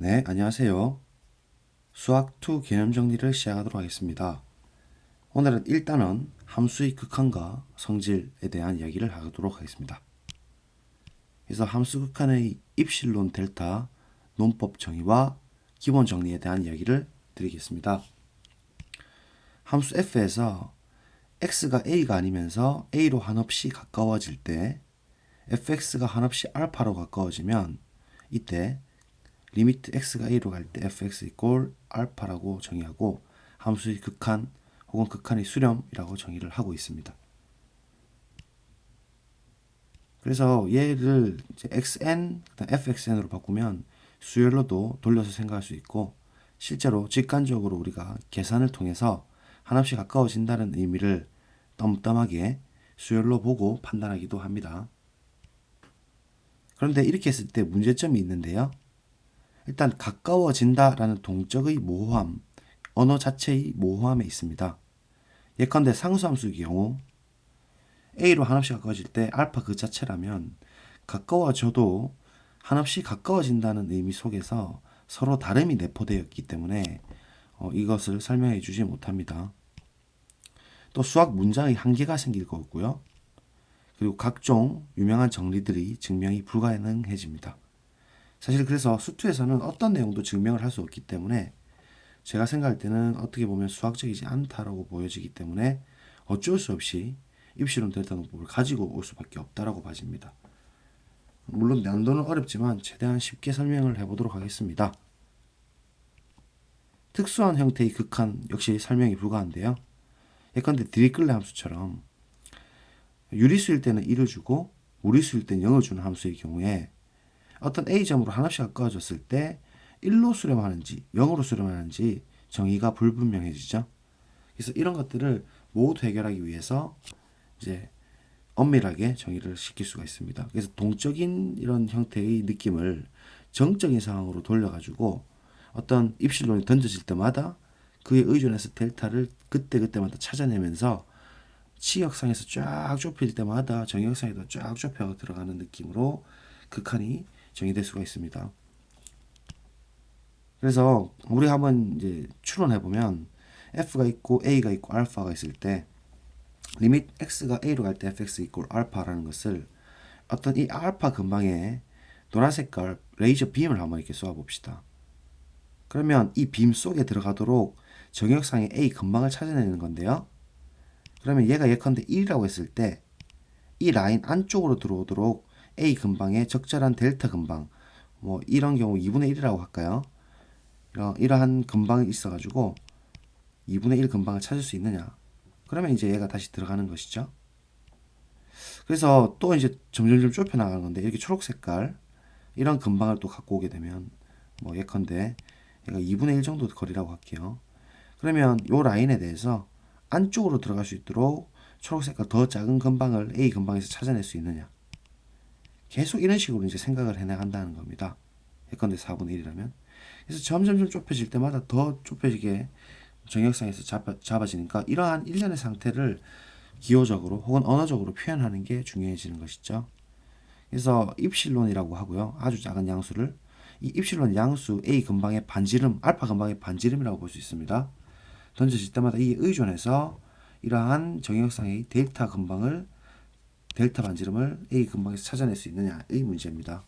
네, 안녕하세요. 수학 2 개념 정리를 시작하도록 하겠습니다. 오늘은 일단은 함수의 극한과 성질에 대한 이야기를 하도록 하겠습니다. 그래서 함수 극한의 입실론 델타 논법 정의와 기본 정리에 대한 이야기를 드리겠습니다. 함수 f에서 x가 a가 아니면서 a로 한없이 가까워질 때 fx가 한없이 알파로 가까워지면 이때 리미트 x가 a로 갈 때 fx 이꼴 알파라고 정의하고 함수의 극한 혹은 극한의 수렴이라고 정의를 하고 있습니다. 그래서 얘를 이제 xn, fxn으로 바꾸면 수열로도 돌려서 생각할 수 있고 실제로 직관적으로 우리가 계산을 통해서 한없이 가까워진다는 의미를 덤덤하게 수열로 보고 판단하기도 합니다. 그런데 이렇게 했을 때 문제점이 있는데요. 일단 가까워진다라는 동적의 모호함, 언어 자체의 모호함에 있습니다. 예컨대 상수함수의 경우 a로 한없이 가까워질 때 알파 그 자체라면 가까워져도 한없이 가까워진다는 의미 속에서 서로 다름이 내포되어 있기 때문에 이것을 설명해 주지 못합니다. 또 수학 문장의 한계가 생길 거고요. 그리고 각종 유명한 정리들이 증명이 불가능해집니다. 사실 그래서 수투에서는 어떤 내용도 증명을 할 수 없기 때문에 제가 생각할 때는 어떻게 보면 수학적이지 않다라고 보여지기 때문에 어쩔 수 없이 입시론 델타 논법을 가지고 올 수밖에 없다라고 봐집니다. 물론 난도는 어렵지만 최대한 쉽게 설명을 해보도록 하겠습니다. 특수한 형태의 극한 역시 설명이 불가한데요. 예컨대 디리클레 함수처럼 유리수일 때는 1을 주고 무리수일 때는 0을 주는 함수의 경우에 어떤 A점으로 하나씩 가까워졌을 때 1로 수렴하는지 0으로 수렴하는지 정의가 불분명해지죠. 그래서 이런 것들을 모두 해결하기 위해서 이제 엄밀하게 정의를 시킬 수가 있습니다. 그래서 동적인 이런 형태의 느낌을 정적인 상황으로 돌려가지고 어떤 입실론이 던져질 때마다 그에 의존해서 델타를 그때그때마다 찾아내면서 치역상에서 쫙 좁힐 때마다 정역상에도 쫙 좁혀 들어가는 느낌으로 극한이 정의될 수가 있습니다. 그래서 우리 한번 이제 추론해 보면 f가 있고 a가 있고 알파가 있을 때 리밋 x가 a로 갈 때 fx 이꼴 알파라는 것을 어떤 이 알파 근방에 노란 색깔 레이저 빔을 한번 이렇게 쏘아 봅시다. 그러면 이 빔 속에 들어가도록 정역상의 a 근방을 찾아내는 건데요. 그러면 얘가 예컨대 1이라고 했을 때 이 라인 안쪽으로 들어오도록 a 근방에 적절한 델타 근방, 뭐 이런 경우 2분의 1이라고 할까요? 이러한 근방이 있어가지고 2분의 1 근방을 찾을 수 있느냐? 그러면 이제 얘가 다시 들어가는 것이죠. 그래서 또 이제 점점 좁혀 나가는 건데 이렇게 초록 색깔 이런 근방을 또 갖고 오게 되면 뭐 예컨대 얘가 2분의 1 정도 거리라고 할게요. 그러면 요 라인에 대해서 안쪽으로 들어갈 수 있도록 초록 색깔 더 작은 근방을 A 근방에서 찾아낼 수 있느냐? 계속 이런 식으로 이제 생각을 해나간다는 겁니다. 예컨대 4분의 1이라면. 그래서 점점 좁혀질 때마다 더 좁혀지게 정역상에서 잡아지니까 이러한 일련의 상태를 기호적으로 혹은 언어적으로 표현하는 게 중요해지는 것이죠. 그래서 입실론이라고 하고요. 아주 작은 양수를 이 입실론 양수 A 근방의 반지름, 알파 근방의 반지름이라고 볼 수 있습니다. 던져질 때마다 이에 의존해서 이러한 정역상의 델타 반지름을 A 근방에서 찾아낼 수 있느냐의 문제입니다.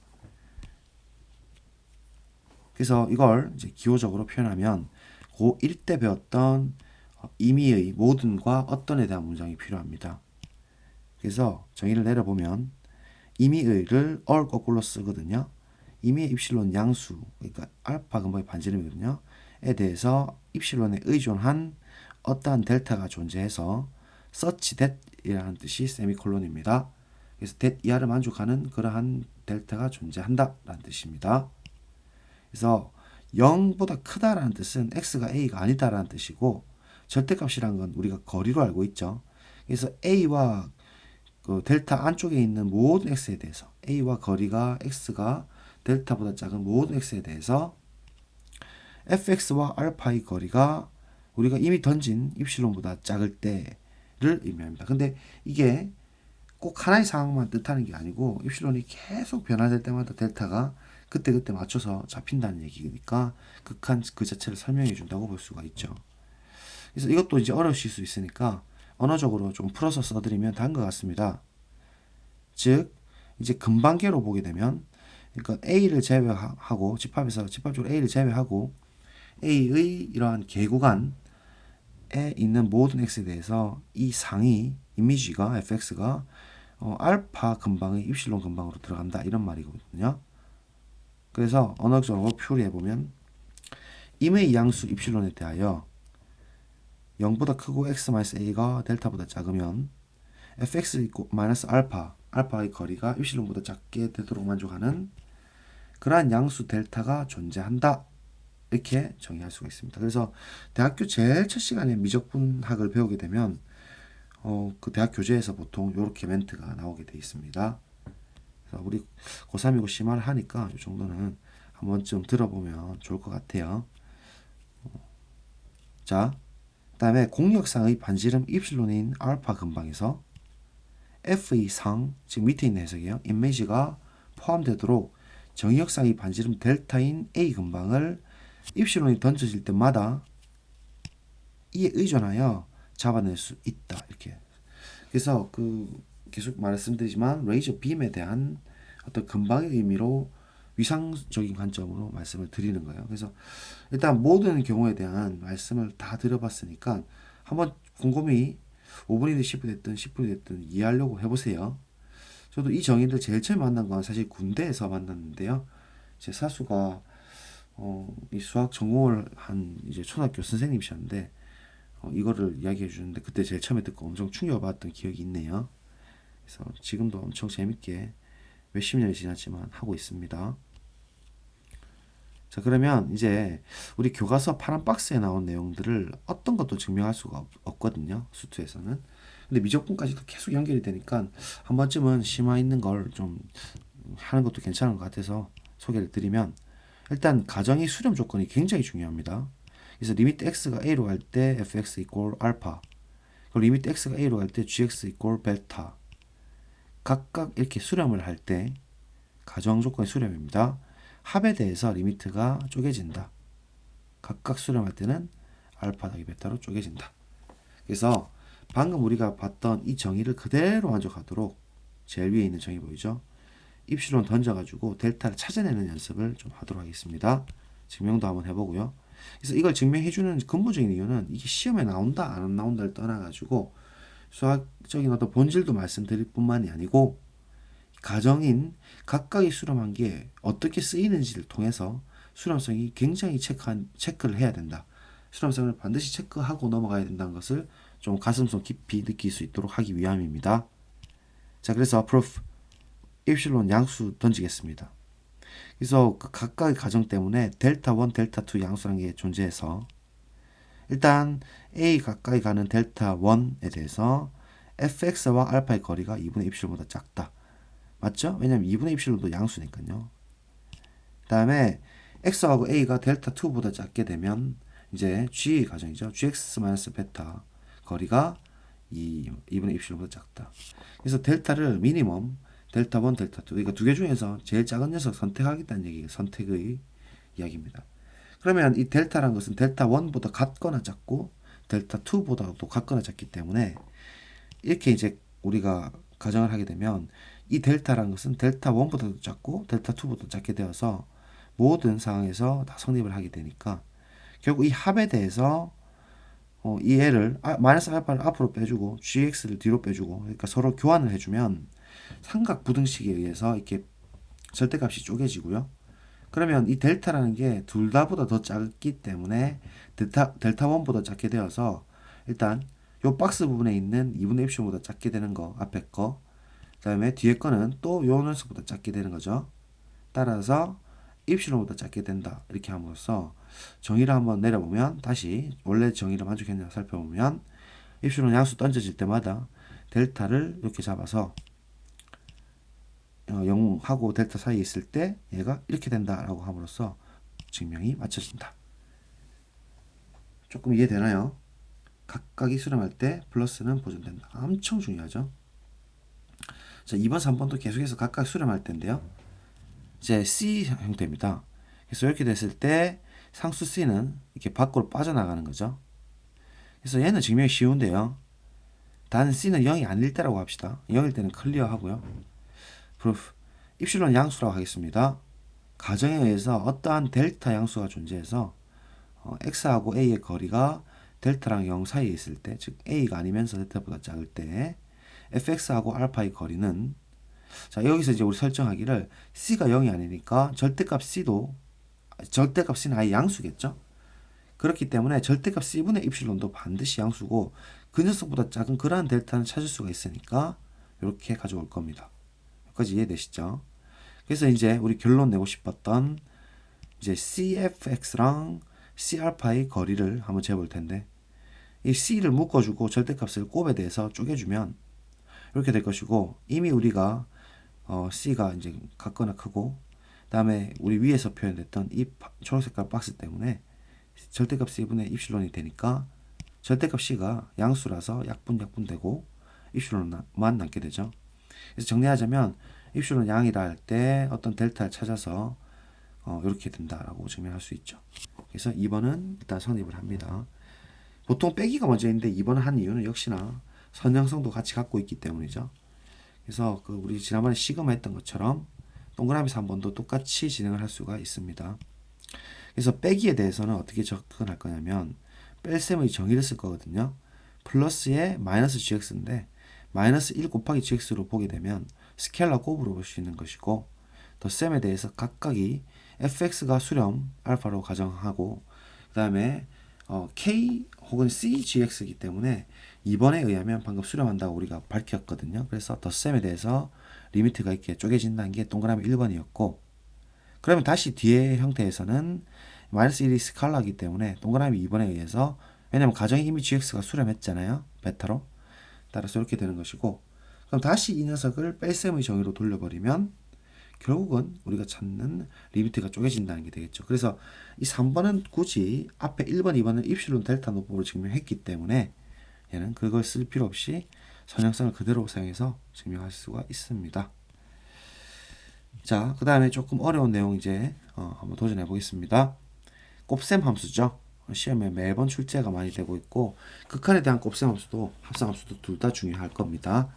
그래서 이걸 이제 기호적으로 표현하면 고1 때 배웠던 임의의 모든과 어떤에 대한 문장이 필요합니다. 그래서 정의를 내려보면 임의의를 or 거꾸로 쓰거든요. 임의의 입실론 양수, 그러니까 알파 근방의 반지름이거든요. 에 대해서 입실론에 의존한 어떠한 델타가 존재해서 such that 이라는 뜻이 세미콜론입니다. 그래서 that 이하를 만족하는 그러한 델타가 존재한다 라는 뜻입니다. 그래서 0보다 크다라는 뜻은 x가 a가 아니다라는 뜻이고 절대값이란 건 우리가 거리로 알고 있죠. 그래서 a와 그 델타 안쪽에 있는 모든 x에 대해서 a와 거리가 x가 델타보다 작은 모든 x에 대해서 fx와 알파의 거리가 우리가 이미 던진 입실론보다 작을 때를 의미합니다. 근데 이게 꼭 하나의 상황만 뜻하는 게 아니고 입실론이 계속 변화될 때마다 델타가 그때그때 맞춰서 잡힌다는 얘기니까 극한 그 자체를 설명해 준다고 볼 수가 있죠. 그래서 이것도 이제 어려우실 수 있으니까 언어적으로 좀 풀어서 써드리면 다른 것 같습니다. 즉 이제 근방계로 보게 되면 그러니까 A를 제외하고 집합적으로 A를 제외하고 A의 이러한 계구간에 있는 모든 X에 대해서 이 상위 이미지가 fx가 알파 근방의 입실론 근방으로 들어간다 이런 말이거든요. 그래서 언어적으로 표현해 보면 임의 양수 입실론에 대하여 0보다 크고 x-a가 델타보다 작으면 fx 마이너스 알파의 거리가 입실론보다 작게 되도록 만족하는 그러한 양수 델타가 존재한다. 이렇게 정의할 수가 있습니다. 그래서 대학교 제일 첫 시간에 미적분학을 배우게 되면 그 대학 교재에서 보통 이렇게 멘트가 나오게 돼 있습니다. 그래서 우리 고3이고 심화를 하니까 이 정도는 한 번쯤 들어보면 좋을 것 같아요. 자, 그 다음에 공역상의 반지름 입실론인 알파 근방에서 F의 상, 즉 밑에 있는 해석이에요. 이미지가 포함되도록 정역상의 반지름 델타인 A 근방을 입실론이 던져질 때마다 이에 의존하여 잡아낼 수 있다. 이렇게. 그래서 계속 말씀드리지만 레이저 빔에 대한 어떤 근방의 의미로 위상적인 관점으로 말씀을 드리는 거예요. 그래서 일단 모든 경우에 대한 말씀을 다 드려봤으니까 한번 곰곰이 5분이 됐든 10분이 됐든 이해하려고 해보세요. 저도 이 정의를 제일 처음 만난 건 사실 군대에서 만났는데요. 제 사수가 이 수학 전공을 한 이제 초등학교 선생님이셨는데 이거를 이야기해 주는데 그때 제일 처음에 듣고 엄청 충격을 받았던 기억이 있네요. 그래서 지금도 엄청 재밌게 몇십 년이 지났지만 하고 있습니다. 자, 그러면 이제 우리 교과서 파란 박스에 나온 내용들을 어떤 것도 증명할 수가 없거든요. 수투에서는. 근데 미적분까지도 계속 연결이 되니까 한 번쯤은 심화 있는 걸 좀 하는 것도 괜찮은 것 같아서 소개를 드리면 일단 가정의 수렴 조건이 굉장히 중요합니다. 그래서 리미트 x가 a로 갈 때 fx 이꼴 알파, 그리고 리미트 x가 a로 갈 때 gx 이꼴 베타. 각각 이렇게 수렴을 할 때 가정 조건의 수렴입니다. 합에 대해서 리미트가 쪼개진다. 각각 수렴할 때는 알파 더하기 베타로 쪼개진다. 그래서 방금 우리가 봤던 이 정의를 그대로 만족하도록 제일 위에 있는 정의 보이죠? 입실론 던져가지고 델타를 찾아내는 연습을 좀 하도록 하겠습니다. 증명도 한번 해보고요. 그래서 이걸 증명해주는 근본적인 이유는 이게 시험에 나온다 안 나온다를 떠나가지고 수학적인 어떤 본질도 말씀드릴 뿐만이 아니고 가정인 각각의 수렴한 게 어떻게 쓰이는지를 통해서 수렴성이 굉장히 체크를 해야 된다. 수렴성을 반드시 체크하고 넘어가야 된다는 것을 좀 가슴속 깊이 느낄 수 있도록 하기 위함입니다. 자, 그래서 proof 입실론 양수 던지겠습니다. 그래서 그 각각의 가정 때문에 델타 1, 델타 2 양수라는 게 존재해서 일단 A 가까이 가는 델타 1에 대해서 fx와 알파의 거리가 2분의 입실보다 작다. 맞죠? 왜냐면 2분의 입실론도 양수니까요. 그 다음에 x하고 a가 델타 2보다 작게 되면 이제 g 가정이죠. gx-베타 거리가 2분의 입실보다 작다. 그래서 델타를 미니멈 델타 1, 델타 2 그러니까 두 개 중에서 제일 작은 녀석 선택하겠다는 얘기예요. 선택의 이야기입니다. 그러면 이 델타라는 것은 델타 1보다 같거나 작고 델타 2보다도 같거나 작기 때문에 이렇게 이제 우리가 가정을 하게 되면 이 델타라는 것은 델타 1보다도 작고 델타 2보다도 작게 되어서 모든 상황에서 다 성립을 하게 되니까 결국 이 합에 대해서 이 애를 마이너스 알파를 앞으로 빼주고 gx를 뒤로 빼주고 그러니까 서로 교환을 해주면 삼각 부등식에 의해서 이렇게 절대값이 쪼개지고요. 그러면 이 델타라는 게 둘 다보다 더 작기 때문에 델타 1보다 작게 되어서 일단 요 박스 부분에 있는 2분의 입실보다 작게 되는 거 앞에 거 그 다음에 뒤에 거는 또 요 녀석보다 작게 되는 거죠. 따라서 입실론보다 작게 된다. 이렇게 함으로써 정의를 한번 내려보면 다시 원래 정의를 만족했냐 살펴보면 입실론 양수 던져질 때마다 델타를 이렇게 잡아서 0하고 델타 사이에 있을 때 얘가 이렇게 된다라고 함으로써 증명이 맞춰진다. 조금 이해되나요? 각각이 수렴할 때 플러스는 보존된다. 엄청 중요하죠. 자, 2번, 3번도 계속해서 각각 수렴할 텐데요. 이제 C 형태입니다. 그래서 이렇게 됐을 때 상수 C는 이렇게 밖으로 빠져나가는 거죠. 그래서 얘는 증명이 쉬운데요. 단 C는 0이 아닐 때라고 합시다. 0일 때는 클리어 하고요. proof. 입실론 양수라고 하겠습니다. 가정에 의해서 어떠한 델타 양수가 존재해서 x하고 a의 거리가 델타랑 0 사이에 있을 때, 즉 a가 아니면서 델타보다 작을 때 fx하고 알파의 거리는, 자 여기서 이제 우리 설정하기를 c가 0이 아니니까 절대값 c는 아예 양수겠죠. 그렇기 때문에 절대값 c분의 입실론도 반드시 양수고 그 녀석보다 작은 그러한 델타는 찾을 수가 있으니까 이렇게 가져올 겁니다. 여기까지 이해되시죠? 그래서 이제 우리 결론 내고 싶었던 이제 cfx랑 c알파의 거리를 한번 재볼 텐데, 이 c를 묶어주고 절대값을 곱에 대해서 쪼개주면 이렇게 될 것이고, 이미 우리가 c가 이제 같거나 크고, 다음에 우리 위에서 표현됐던 이 초록색깔 박스 때문에 절대값 c분의 입실론이 되니까 절대값 c가 양수라서 약분되고 입실론만 남게 되죠. 그래서 정리하자면 입실론 양이라 할 때 어떤 델타를 찾아서 이렇게 된다라고 증명할 수 있죠. 그래서 2번은 일단 성립을 합니다. 보통 빼기가 먼저 있는데 2번을 한 이유는 역시나 선형성도 같이 갖고 있기 때문이죠. 그래서 그 우리 지난번에 시그마 했던 것처럼 동그라미 3번도 똑같이 진행을 할 수가 있습니다. 그래서 빼기에 대해서는 어떻게 접근할 거냐면 뺄셈의 정의를 쓸 거거든요. 플러스에 마이너스 gx인데 마이너스 1 곱하기 gx로 보게 되면 스케일러 곱으로 볼 수 있는 것이고, 덧셈에 대해서 각각이 fx가 수렴 알파로 가정하고, 그 다음에 k 혹은 c gx이기 때문에 2번에 의하면 방금 수렴한다고 우리가 밝혔거든요. 그래서 덧셈에 대해서 리미트가 이렇게 쪼개진다는 게 동그라미 1번이었고, 그러면 다시 뒤에 형태에서는 마이너스 1이 스칼라이기 때문에 동그라미 2번에 의해서, 왜냐면 가정이 이미 gx가 수렴했잖아요. 베타로. 따라서 이렇게 되는 것이고, 그럼 다시 이 녀석을 뺄셈의 정의로 돌려버리면 결국은 우리가 찾는 리미트가 쪼개진다는 게 되겠죠. 그래서 이 3번은 굳이 앞에 1번, 2번은 입실론 델타 노법으로 증명했기 때문에 얘는 그걸 쓸 필요 없이 선형성을 그대로 사용해서 증명할 수가 있습니다. 자, 그 다음에 조금 어려운 내용 이제 한번 도전해 보겠습니다. 곱셈 함수죠. 시험에 매번 출제가 많이 되고 있고, 극한에 대한 곱셈 함수도 합성 함수도 둘 다 중요할 겁니다.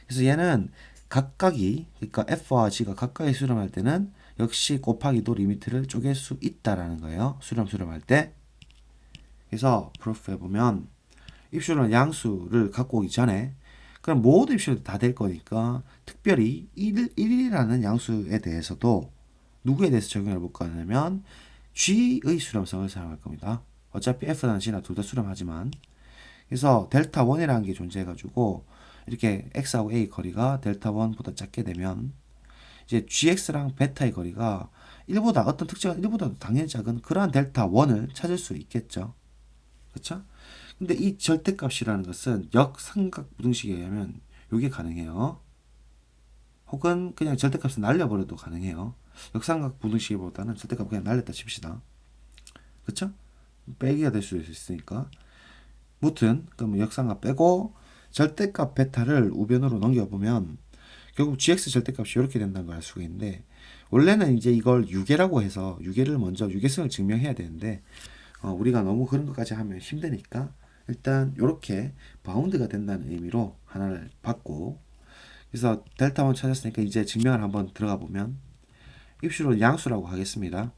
그래서 얘는 각각이, 그러니까 f와 g가 각각이 수렴할 때는 역시 곱하기도 리미트를 쪼갤 수 있다라는 거예요. 수렴할 때. 그래서 프로프에 보면 입실론 양수를 갖고 오기 전에 그럼 모든 입실론이 다 될 거니까 특별히 1이라는 양수에 대해서도 누구에 대해서 적용해 볼 거냐면 g의 수렴성을 사용할 겁니다. 어차피 f나 g나 둘 다 수렴하지만, 그래서 델타 1이라는 게 존재해 가지고 이렇게 x하고 a 거리가 델타 1보다 작게 되면 이제 gx랑 베타의 거리가 1보다, 어떤 특정한 1보다도 당연히 작은 그러한 델타 1을 찾을 수 있겠죠. 그렇죠? 근데 이 절대값이라는 것은 역삼각 부등식에 의하면 이게 가능해요. 혹은 그냥 절대값을 날려버려도 가능해요. 역삼각 부등식보다는 절대값 그냥 날렸다 칩시다. 그쵸? 빼기가 될 수 있으니까. 무튼 그럼 역삼각 빼고 절대값 베타를 우변으로 넘겨보면 결국 gx 절대값이 이렇게 된다는 걸 알 수가 있는데, 원래는 이제 이걸 유계라고 해서 유계를 먼저 유계성을 증명해야 되는데 우리가 너무 그런 것까지 하면 힘드니까 일단 이렇게 바운드가 된다는 의미로 하나를 받고, 그래서 델타 1 찾았으니까 이제 증명을 한번 들어가 보면 입실론 양수라고 하겠습니다.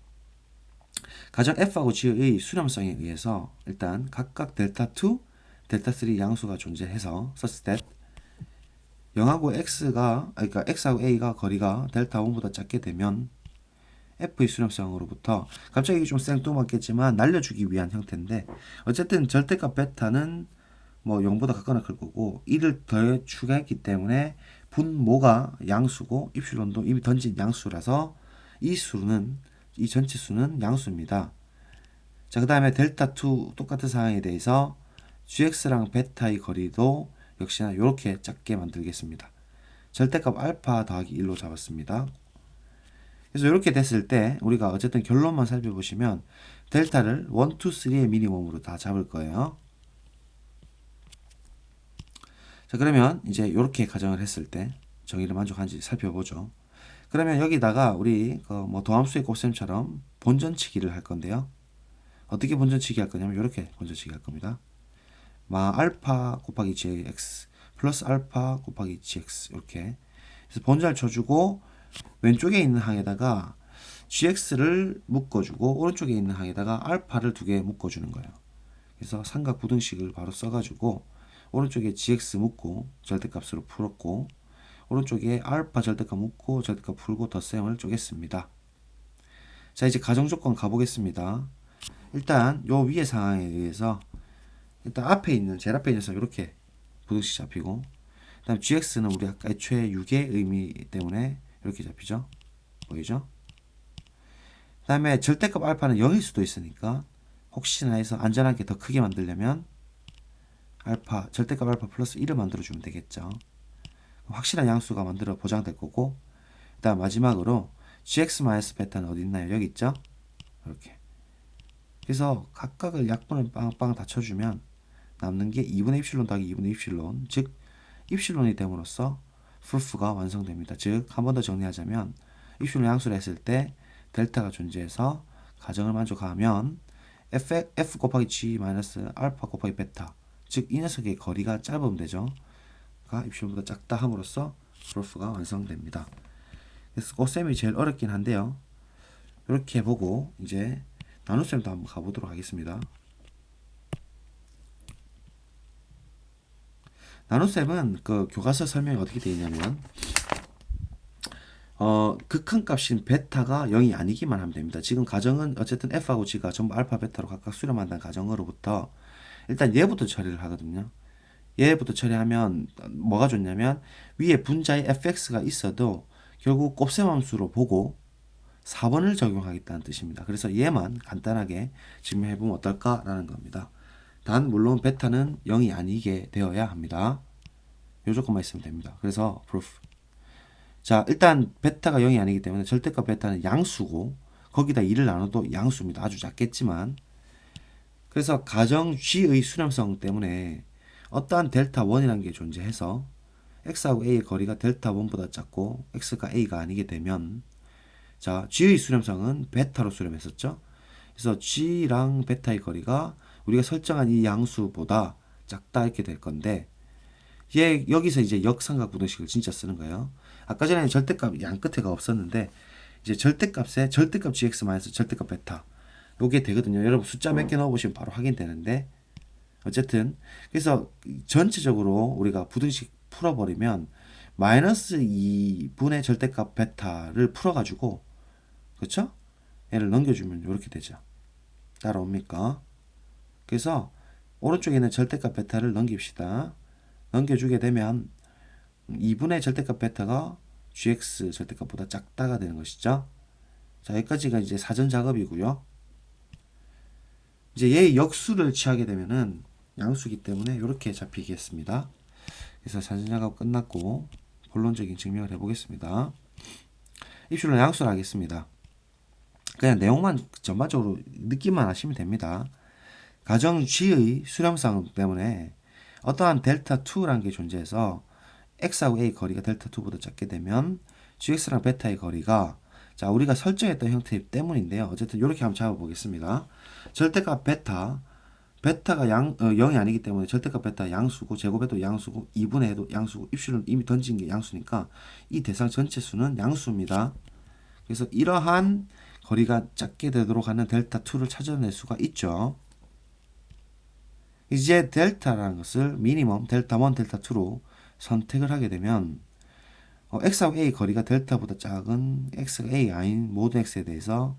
가정 f하고 g의 수렴성에 의해서 일단 각각 델타 2, 델타 3 양수가 존재해서 such that 0하고 그러니까 x하고 a가 거리가 델타 1보다 작게 되면 f의 수렴성으로부터, 갑자기 좀 생뚱맞겠지만 날려주기 위한 형태인데, 어쨌든 절대값 베타는 뭐 0보다 같거나 클 거고 1을 더 추가했기 때문에 분모가 양수고 입실론도 이미 던진 양수라서 이 전체 수는 양수입니다. 자, 그 다음에 델타 2 똑같은 상황에 대해서 gx랑 베타의 거리도 역시나 이렇게 작게 만들겠습니다. 절대값 알파 더하기 1로 잡았습니다. 그래서 이렇게 됐을 때 우리가 어쨌든 결론만 살펴보시면 델타를 1, 2, 3의 미니멈으로 다 잡을 거예요. 자, 그러면 이제 이렇게 가정을 했을 때 정의를 만족한지 살펴보죠. 그러면 여기다가 우리 뭐 도함수의 곱셈처럼 본전치기를 할 건데요. 어떻게 본전치기 할 거냐면 이렇게 본전치기 할 겁니다. 마 알파 곱하기 gx 플러스 알파 곱하기 gx 이렇게. 그래서 본전을 쳐주고 왼쪽에 있는 항에다가 gx를 묶어주고 오른쪽에 있는 항에다가 알파를 두 개 묶어주는 거예요. 그래서 삼각 부등식을 바로 써가지고 오른쪽에 gx 묶고 절대값으로 풀었고 오른쪽에 알파 절대값 묶고 절대값 풀고 덧셈을 쪼갰습니다. 자, 이제 가정조건 가보겠습니다. 일단 요 위의 상황에 의해서 일단 앞에 있는 제일 앞에 있는 녀석 이렇게 부등식 잡히고 그다음 gx는 우리 아까 애초에 6의 의미 때문에 이렇게 잡히죠. 보이죠? 그 다음에 절대값 알파는 0일 수도 있으니까 혹시나 해서 안전하게 더 크게 만들려면 알파 절대값 알파 플러스 1을 만들어주면 되겠죠. 확실한 양수가 만들어 보장될 거고 그 다음 마지막으로 gx-베타는 어디 있나요? 여기 있죠? 이렇게. 그래서 각각을 약분을 빵빵 다 쳐주면 남는 게 2분의 입실론 더하기 2분의 입실론, 즉 입실론이 됨으로써 프루프가 완성됩니다. 즉 한 번 더 정리하자면 입실론 양수를 했을 때 델타가 존재해서 가정을 만족하면 f 곱하기 g 마이너스 알파 곱하기 베타, 즉 이 녀석의 거리가 짧으면 되죠. 가 입실론보다 작다 함으로써 프루프가 완성됩니다. 그래서 곱셈이 제일 어렵긴 한데요. 이렇게 보고 이제 나눗셈도 한번 가보도록 하겠습니다. 나눗셈은 그 교과서 설명이 어떻게 되어 있냐면 극한값인 베타가 0이 아니기만 하면 됩니다. 지금 가정은 어쨌든 f하고 g가 전부 알파 베타로 각각 수렴한다는 가정으로부터 일단 얘부터 처리를 하거든요. 얘부터 처리하면 뭐가 좋냐면 위에 분자에 fx가 있어도 결국 곱셈함수로 보고 4번을 적용하겠다는 뜻입니다. 그래서 얘만 간단하게 증명해보면 어떨까라는 겁니다. 단 물론 베타는 0이 아니게 되어야 합니다. 요 조건만 있으면 됩니다. 그래서 proof. 자, 일단 베타가 0이 아니기 때문에 절대값 베타는 양수고 거기다 2를 나눠도 양수입니다. 아주 작겠지만. 그래서 가정 g의 수렴성 때문에 어떠한 델타 1이라는 게 존재해서 x하고 a의 거리가 델타 1보다 작고 x가 a가 아니게 되면 자, g의 수렴성은 베타로 수렴했었죠. 그래서 g랑 베타의 거리가 우리가 설정한 이 양수보다 작다 이렇게 될 건데 얘 여기서 이제 역삼각 부등식을 진짜 쓰는 거예요. 아까 전에는 절대값 양 끝에가 없었는데 이제 절대값에 절대값 gx 마이너스 절대값 베타 요게 되거든요. 여러분 숫자 몇 개 넣어보시면 바로 확인되는데 어쨌든 그래서 전체적으로 우리가 부등식 풀어버리면 마이너스 2분의 절대값 베타를 풀어가지고 그렇죠? 얘를 넘겨주면 이렇게 되죠. 따라옵니까? 그래서 오른쪽에 있는 절대값 베타를 넘깁시다. 넘겨주게 되면 2분의 절대값 베타가 gx 절대값보다 작다가 되는 것이죠. 자, 여기까지가 이제 사전 작업이고요. 이제 얘의 역수를 취하게 되면은 양수기 때문에 이렇게 잡히겠습니다. 그래서 사전 작업 끝났고 본론적인 증명을 해보겠습니다. 입술로 양수를 하겠습니다. 그냥 내용만 전반적으로 느낌만 하시면 됩니다. 가정 g의 수렴상 때문에 어떠한 델타 2라는 게 존재해서 x하고 a 거리가 델타 2보다 작게 되면 gx랑 베타의 거리가 자 우리가 설정했던 형태 때문인데요. 어쨌든 이렇게 한번 잡아보겠습니다. 절대값 베타가 0이 아니기 때문에 절대값 베타 양수고 제곱해도 양수고 2분의 해도 양수고 입술은 이미 던진 게 양수니까 이 대상 전체 수는 양수입니다. 그래서 이러한 거리가 작게 되도록 하는 델타 2를 찾아낼 수가 있죠. 이제 델타라는 것을 미니멈 델타 1, 델타 2로 선택을 하게 되면 x하고 a 거리가 델타보다 작은 x가 a 아닌 모든 x에 대해서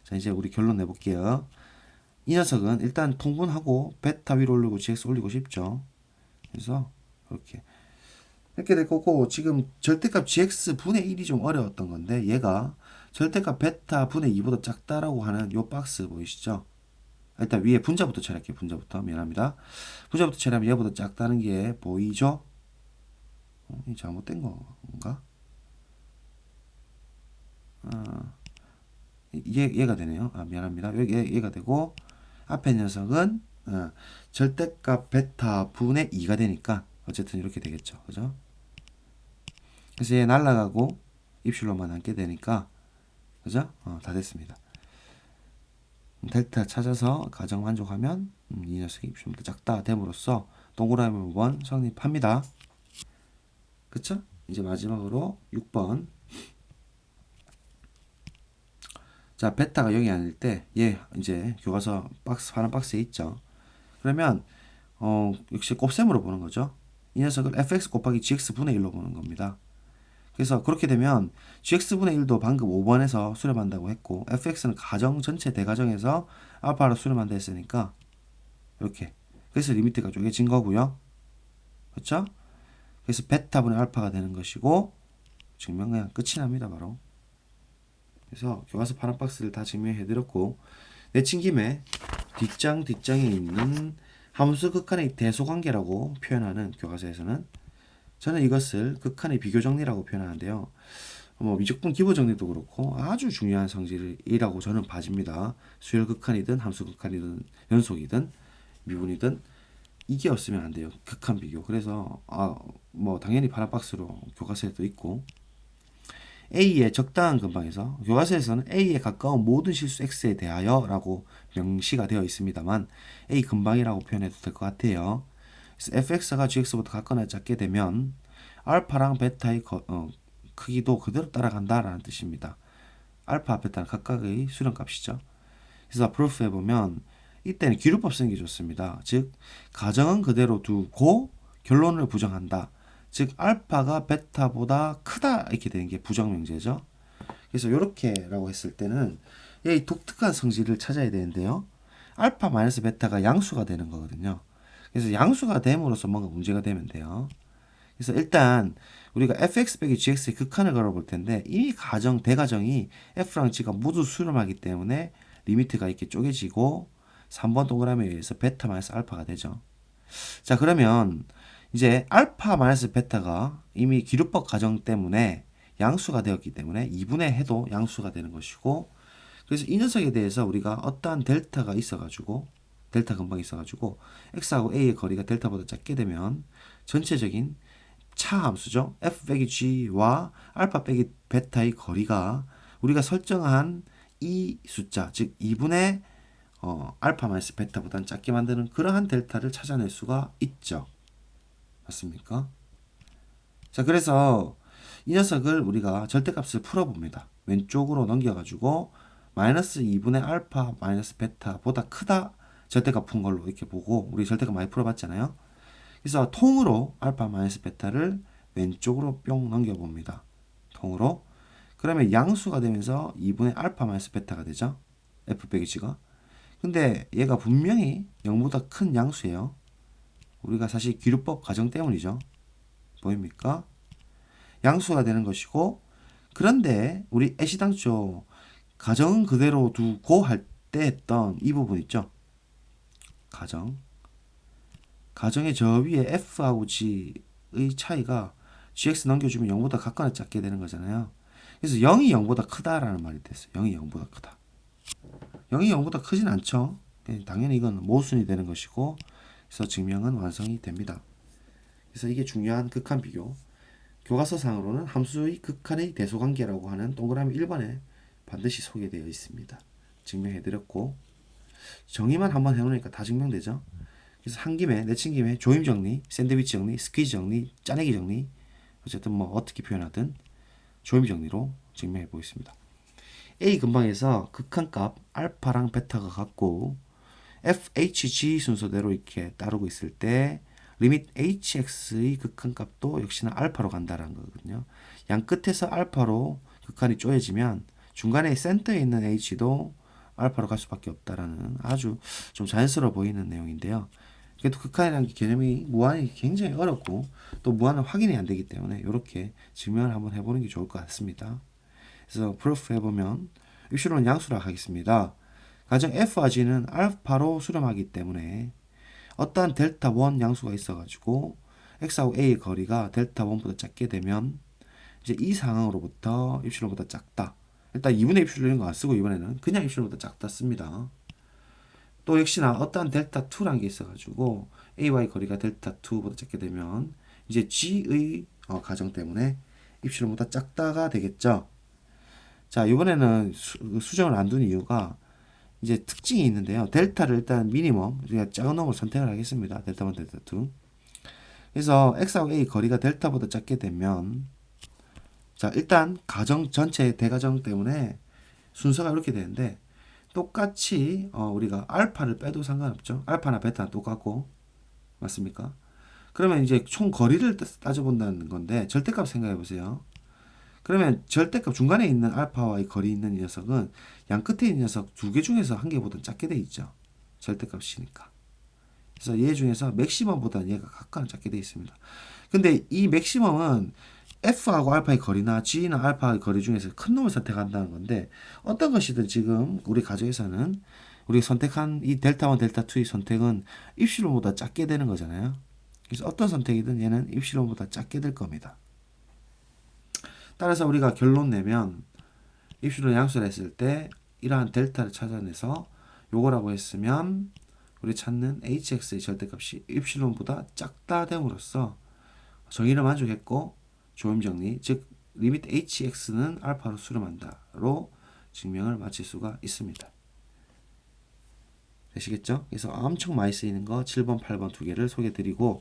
자 이제 우리 결론 내볼게요. 이 녀석은 일단 통분하고 베타 위로 올리고 gx 올리고 싶죠. 그래서 이렇게 될 거고 지금 절대값 gx 분의 1이 좀 어려웠던 건데 얘가 절대값 베타 분의 2보다 작다라고 하는 요 박스 보이시죠? 일단 위에 분자부터 처리할게요. 분자부터 미안합니다. 분자부터 처리하면 얘보다 작다는 게 보이죠? 이 잘못된 건가? 얘가 되네요. 미안합니다. 얘가 되고 앞에 녀석은 절대값 베타 분의 2가 되니까 어쨌든 이렇게 되겠죠. 그죠? 그래서 얘 날라가고 입실로만 남게 되니까 그죠? 다 됐습니다. 델타 찾아서 가정 만족하면 이 녀석이 입실보다 작다 됨으로써 동그라미 5번 성립합니다. 그쵸? 이제 마지막으로 6번. 자, 베타가 0이 아닐 때, 얘 이제 교과서 박스, 파란 박스에 있죠. 그러면, 역시 곱셈으로 보는 거죠. 이 녀석을 fx 곱하기 gx분의 1로 보는 겁니다. 그래서 그렇게 되면 gx분의 1도 방금 5번에서 수렴한다고 했고, fx는 가정 전체 대가정에서 알파로 수렴한다 했으니까, 이렇게. 그래서 리미트가 쪼개진 거고요. 그렇죠? 그래서 베타분의 알파가 되는 것이고, 증명 그냥 끝이 납니다, 바로. 그래서 교과서 파란 박스를 다 증명해드렸고, 내친 김에 뒷장에 있는 함수 극한의 대소관계라고 표현하는 교과서에서는 저는 이것을 극한의 비교정리라고 표현하는데요. 미적분 기보정리도 그렇고 아주 중요한 성질이라고 저는 봐집니다. 수열 극한이든 함수 극한이든 연속이든 미분이든 이게 없으면 안 돼요. 극한 비교. 그래서 당연히 파란 박스로 교과서에도 있고, A의 적당한 근방에서 교과서에서는 A에 가까운 모든 실수 X에 대하여 라고 명시가 되어 있습니다만 A 근방이라고 표현해도 될 것 같아요. 그래서 fx가 gx보다 같거나 작게 되면 알파랑 베타의 크기도 그대로 따라간다라는 뜻입니다. 알파, 베타는 각각의 수렴값이죠. 그래서 프루프 해보면 이때는 기류법 쓰는 게 좋습니다. 즉 가정은 그대로 두고 결론을 부정한다. 즉 알파가 베타보다 크다 이렇게 되는 게 부정명제죠. 그래서 이렇게라고 했을 때는 이 독특한 성질을 찾아야 되는데요. 알파 마이너스 베타가 양수가 되는 거거든요. 그래서 양수가 됨으로써 뭔가 문제가 되면 돼요. 그래서 일단 우리가 fx 빼기 gx의 극한을 걸어볼 텐데 이미 대가정이 f랑 g가 모두 수렴하기 때문에 리미트가 이렇게 쪼개지고 3번 동그라미에 의해서 베타 마이너스 알파가 되죠. 자, 그러면 이제 알파 마이너스 베타가 이미 기류법 가정 때문에 양수가 되었기 때문에 2분의 해도 양수가 되는 것이고, 그래서 이 녀석에 대해서 우리가 어떠한 델타가 있어가지고 델타 근방이 있어가지고 x하고 a의 거리가 델타보다 작게 되면 전체적인 차 함수죠. f 빼기 g와 알파 빼기 베타의 거리가 우리가 설정한 이 숫자, 즉 2분의 알파 마이너스 베타보다는 작게 만드는 그러한 델타를 찾아낼 수가 있죠. 맞습니까? 자, 그래서 이 녀석을 우리가 절대값을 풀어봅니다. 왼쪽으로 넘겨가지고 마이너스 2분의 알파 마이너스 베타보다 크다 절대값 푼 걸로 이렇게 보고, 우리 절대값 많이 풀어봤잖아요. 그래서 통으로 알파 마이너스 베타를 왼쪽으로 뿅 넘겨봅니다. 통으로. 그러면 양수가 되면서 2분의 알파 마이너스 베타가 되죠. f 빼기 g가. 근데 얘가 분명히 0보다 큰 양수예요. 우리가 사실 기류법 가정 때문이죠. 보입니까? 양수가 되는 것이고, 그런데 우리 애시당초 가정은 그대로 두고 할 때 했던 이 부분 있죠. 가정의 저 위에 f하고 g의 차이가 gx 넘겨주면 0보다 같거나 작게 되는 거잖아요. 그래서 0이 0보다 크다라는 말이 됐어요. 0이 0보다 크다. 0이 0보다 크진 않죠. 당연히 이건 모순이 되는 것이고, 그래서 증명은 완성이 됩니다. 그래서 이게 중요한 극한 비교. 교과서상으로는 함수의 극한의 대소관계라고 하는 동그라미 1번에 반드시 소개되어 있습니다. 증명해드렸고, 정의만 한번 해놓으니까 다 증명되죠. 그래서 한 김에 내친 김에 조임 정리, 샌드위치 정리, 스퀴즈 정리, 짜내기 정리, 어쨌든 뭐 어떻게 표현하든 조임 정리로 증명해 보겠습니다. A 근방에서 극한값 알파랑 베타가 같고 FHG 순서대로 이렇게 따르고 있을 때 리밋 hx의 극한값도 역시나 알파로 간다라는 거거든요. 양 끝에서 알파로 극한이 쪼여지면 중간에 센터에 있는 h도 알파로 갈 수밖에 없다라는 아주 좀 자연스러워 보이는 내용인데요. 그래도 극한이라는 개념이 무한이 굉장히 어렵고 또 무한은 확인이 안 되기 때문에 이렇게 증명을 한번 해보는 게 좋을 것 같습니다. 그래서 프루프 해보면 입시로는 양수라 하겠습니다. 가정 f와 g는 알파로 수렴하기 때문에 어떠한 델타 1 양수가 있어가지고 x하고 a의 거리가 델타 1보다 작게 되면 이제 이 상황으로부터 입실론보다 작다. 일단 2분의 입실론 이런 거 안 쓰고 이번에는 그냥 입실론보다 작다 씁니다. 또 역시나 어떠한 델타 2라는 게 있어가지고 AY 거리가 델타 2보다 작게 되면 이제 G의 가정 때문에 입실론보다 작다가 되겠죠. 자, 이번에는 수정을 안 둔 이유가 이제 특징이 있는데요. 델타를 일단 미니멈, 우리가 작은 놈을 선택을 하겠습니다. 델타 1, 델타 2. 그래서 x하고 a 거리가 델타보다 작게 되면, 자, 일단 가정 전체 대가정 때문에 순서가 이렇게 되는데, 똑같이 우리가 알파를 빼도 상관없죠. 알파나 베타는 똑같고, 맞습니까? 그러면 이제 총 거리를 따져본다는 건데, 절대값 생각해 보세요. 그러면 절대값 중간에 있는 알파와의 거리 있는 이 녀석은 양 끝에 있는 녀석 두 개 중에서 한 개보다 작게 돼 있죠. 절대값이니까. 그래서 얘 중에서 맥시멈보다는 얘가 각각 작게 돼 있습니다. 근데 이 맥시멈은 F하고 알파의 거리나 G나 알파의 거리 중에서 큰 놈을 선택한다는 건데, 어떤 것이든 지금 우리 가정에서는 우리 선택한 이 델타 1, 델타 2의 선택은 입실론보다 작게 되는 거잖아요. 그래서 어떤 선택이든 얘는 입실론보다 작게 될 겁니다. 따라서 우리가 결론 내면 입실론 양수를 했을 때 이러한 델타를 찾아내서 요거라고 했으면 우리 찾는 hx의 절대값이 입실론보다 작다 됨으로써 정의를 만족했고, 조임정리, 즉 리밋 hx는 알파로 수렴한다로 증명을 마칠 수가 있습니다. 되시겠죠? 그래서 엄청 많이 쓰이는 거 7번, 8번 두 개를 소개해 드리고,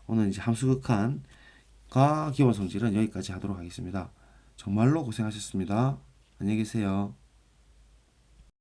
오늘 이제 함수극한과 기본 성질은 여기까지 하도록 하겠습니다. 정말로 고생하셨습니다. 안녕히 계세요.